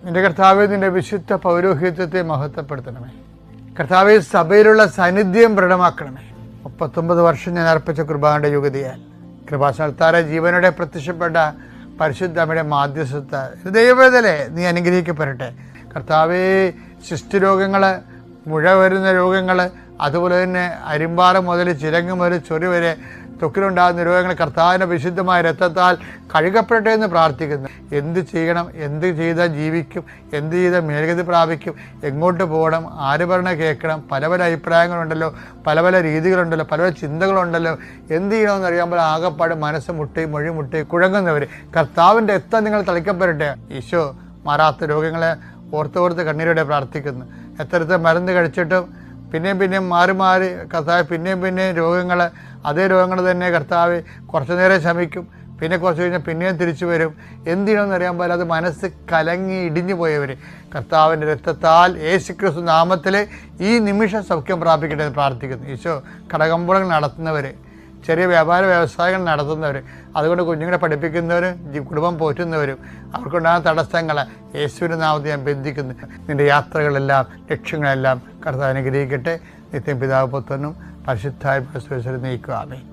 നിന്റെ കർത്താവെ, നിന്റെ വിശുദ്ധ പൗരോഹിത്യത്തെ മഹത്വപ്പെടുത്തണമേ. കർത്താവെ, സഭയിലുള്ള സാന്നിധ്യം ദൃഢമാക്കണമേ. 39 വർഷം ഞാൻ അർപ്പിച്ച കുർബാനയുടെ യുഗതിയാൽ കൃപാസനത്താര ജീവനോടെ പ്രത്യക്ഷപ്പെട്ട പരിശുദ്ധ അമ്മയുടെ മാധ്യസ്ഥത ദൈവവേദലേ നീ അനുഗ്രഹിക്കപ്പെടട്ടെ. കർത്താവേ, ശിഷ്ടുരോഗങ്ങൾ, മുഴ വരുന്ന രോഗങ്ങൾ, അതുപോലെ തന്നെ അരിമ്പാറ മുതൽ ചിരങ്ങ് മുതൽ ചൊറി വരെ ത്വക്കിലുണ്ടാകുന്ന രോഗങ്ങൾ കർത്താവിൻ്റെ വിശുദ്ധമായ രക്തത്താൽ കഴുകപ്പെടട്ടെ എന്ന് പ്രാർത്ഥിക്കുന്നു. എന്ത് ചെയ്യണം, എന്ത് ചെയ്താൽ ജീവിക്കും, എന്ത് ചെയ്താൽ മേൽഗതി പ്രാപിക്കും, എങ്ങോട്ട് പോകണം, ആര് പറഞ്ഞ കേൾക്കണം, പല പല അഭിപ്രായങ്ങളുണ്ടല്ലോ, പല പല രീതികളുണ്ടല്ലോ, പല പല ചിന്തകളുണ്ടല്ലോ. എന്ത് ചെയ്യണമെന്ന് അറിയാമ്പോൾ ആകെപ്പാട് മനസ്സ് മുട്ടി മൊഴി മുട്ടി കുഴങ്ങുന്നവർ കർത്താവിൻ്റെ രക്തം നിങ്ങൾ തളിക്കപ്പെടട്ടെ. ഈശോ മാറാത്ത രോഗങ്ങളെ ഓർത്തോർത്ത് കണ്ണീരോടെ പ്രാർത്ഥിക്കുന്നു. എത്രത്തെ മരുന്ന് കഴിച്ചിട്ടും പിന്നെയും മാറി കർത്താവ് പിന്നെയും രോഗങ്ങൾ, അതേ രോഗങ്ങൾ തന്നെ കർത്താവ് കുറച്ചു നേരം ശമിക്കും, പിന്നെ കുറച്ച് കഴിഞ്ഞാൽ പിന്നെയും തിരിച്ചു വരും. എന്ത് ചെയ്യണമെന്ന് അറിയാൻ പോലെ അത് മനസ്സ് കലങ്ങി ഇടിഞ്ഞു പോയവർ കർത്താവിൻ്റെ രക്തത്താൽ യേശുക്രിസ്തു നാമത്തിൽ ഈ നിമിഷം സൗഖ്യം പ്രാപിക്കട്ടെ എന്ന് പ്രാർത്ഥിക്കുന്നു. ഈശോ കടകമ്പോളങ്ങൾ നടത്തുന്നവർ, ചെറിയ വ്യാപാര വ്യവസായങ്ങൾ നടത്തുന്നവർ, അതുകൊണ്ട് കുഞ്ഞുങ്ങളെ പഠിപ്പിക്കുന്നവരും കുടുംബം പോറ്റുന്നവരും അവർക്കുണ്ടാകുന്ന തടസ്സങ്ങൾ യേശുവിൻ്റെ നാമത്തിൽ ഞാൻ ബന്ധിക്കുന്നു. നിൻ്റെ യാത്രകളെല്ലാം ലക്ഷ്യങ്ങളെല്ലാം കർത്താവ് അനുഗ്രഹിക്കട്ടെ. നിത്യം പിതാവ് പുത്രനും പരിശുദ്ധായ നയിക്കുക. ആമേൻ.